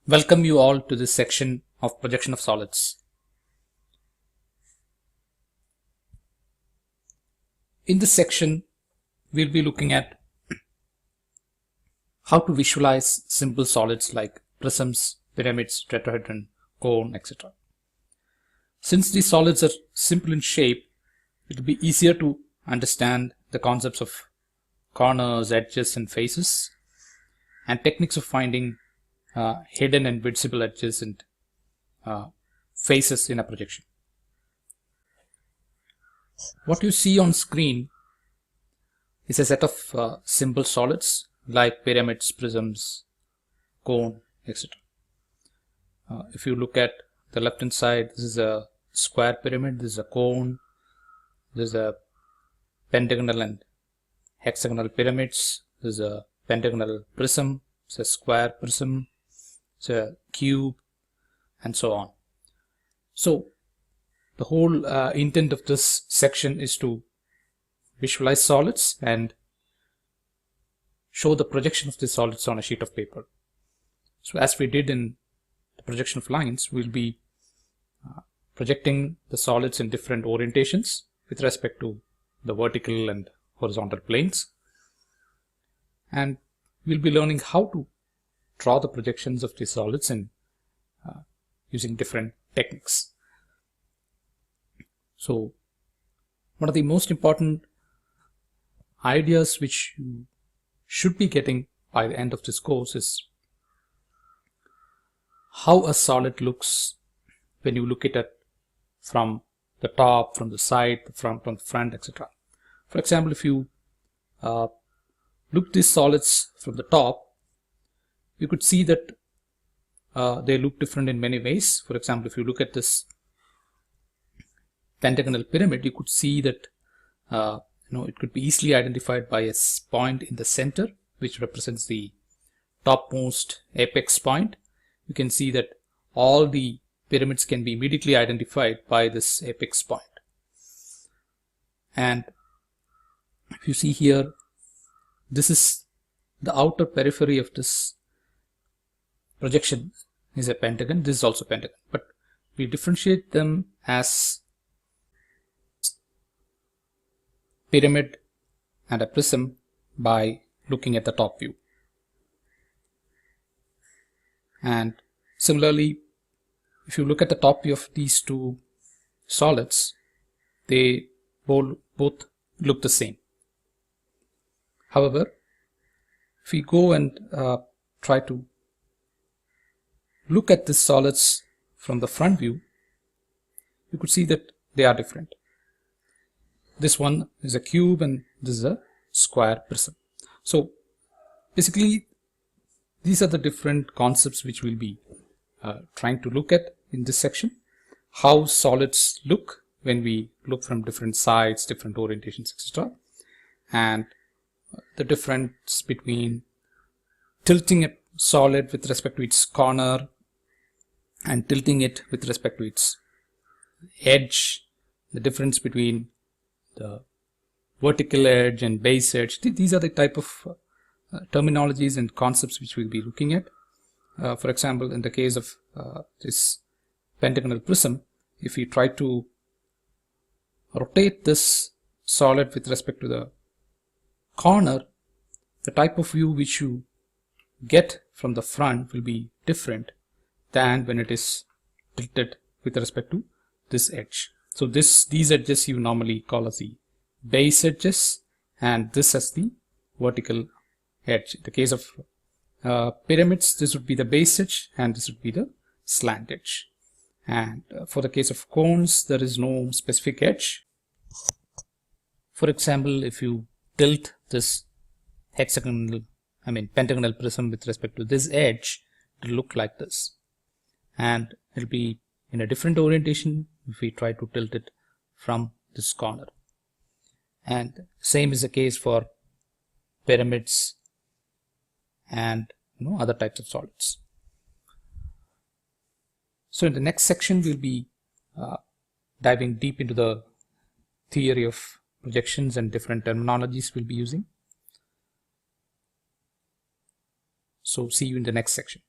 Welcome you all to this section of projection of solids. In this section, we'll be looking at how to visualize simple solids like prisms, pyramids, tetrahedron, cone, etc. Since these solids are simple in shape, it will be easier to understand the concepts of corners, edges, and faces, and techniques of finding hidden and visible edges and faces in a projection. What you see on screen is a set of simple solids like pyramids, prisms, cone, etc. If you look at the left hand side, this is a square pyramid, this is a cone, this is a pentagonal and hexagonal pyramids, this is a pentagonal prism, it's a square prism, it's a cube, and so on. So the whole intent of this section is to visualize solids and show the projection of the solids on a sheet of paper. So as we did in the projection of lines, we'll be projecting the solids in different orientations with respect to the vertical and horizontal planes. And we'll be learning how to draw the projections of these solids in using different techniques. So one of the most important ideas which you should be getting by the end of this course is how a solid looks when you look at it from the top, from the side, from the front, etc. For example, if you look these solids from the top, you could see that they look different in many ways. For example, if you look at this pentagonal pyramid, you could see that it could be easily identified by a point in the center, which represents the topmost apex point. You can see that all the pyramids can be immediately identified by this apex point. And if you see here, this is the outer periphery of this projection is a pentagon. This is also pentagon, but we differentiate them as pyramid and a prism by looking at the top view. And similarly, if you look at the top view of these two solids, they both look the same. However, if we go and try to look at these solids from the front view, you could see that they are different. This one is a cube and this is a square prism. So basically, these are the different concepts which we'll be trying to look at in this section. How solids look when we look from different sides, different orientations, etc. And the difference between tilting a solid with respect to its corner and tilting it with respect to its edge, the difference between the vertical edge and base edge. These are the type of terminologies and concepts which we'll be looking at. For example, in the case of this pentagonal prism, if we try to rotate this solid with respect to the corner, the type of view which you get from the front will be different than when it is tilted with respect to this edge. So these edges you normally call as the base edges, and this as the vertical edge. In the case of pyramids, this would be the base edge and this would be the slant edge. And for the case of cones, there is no specific edge. For example, if you tilt this pentagonal prism with respect to this edge, it will look like this, and it will be in a different orientation if we try to tilt it from this corner. And same is the case for pyramids and other types of solids. So in the next section, we'll be diving deep into the theory of projections and different terminologies we'll be using. So see you in the next section.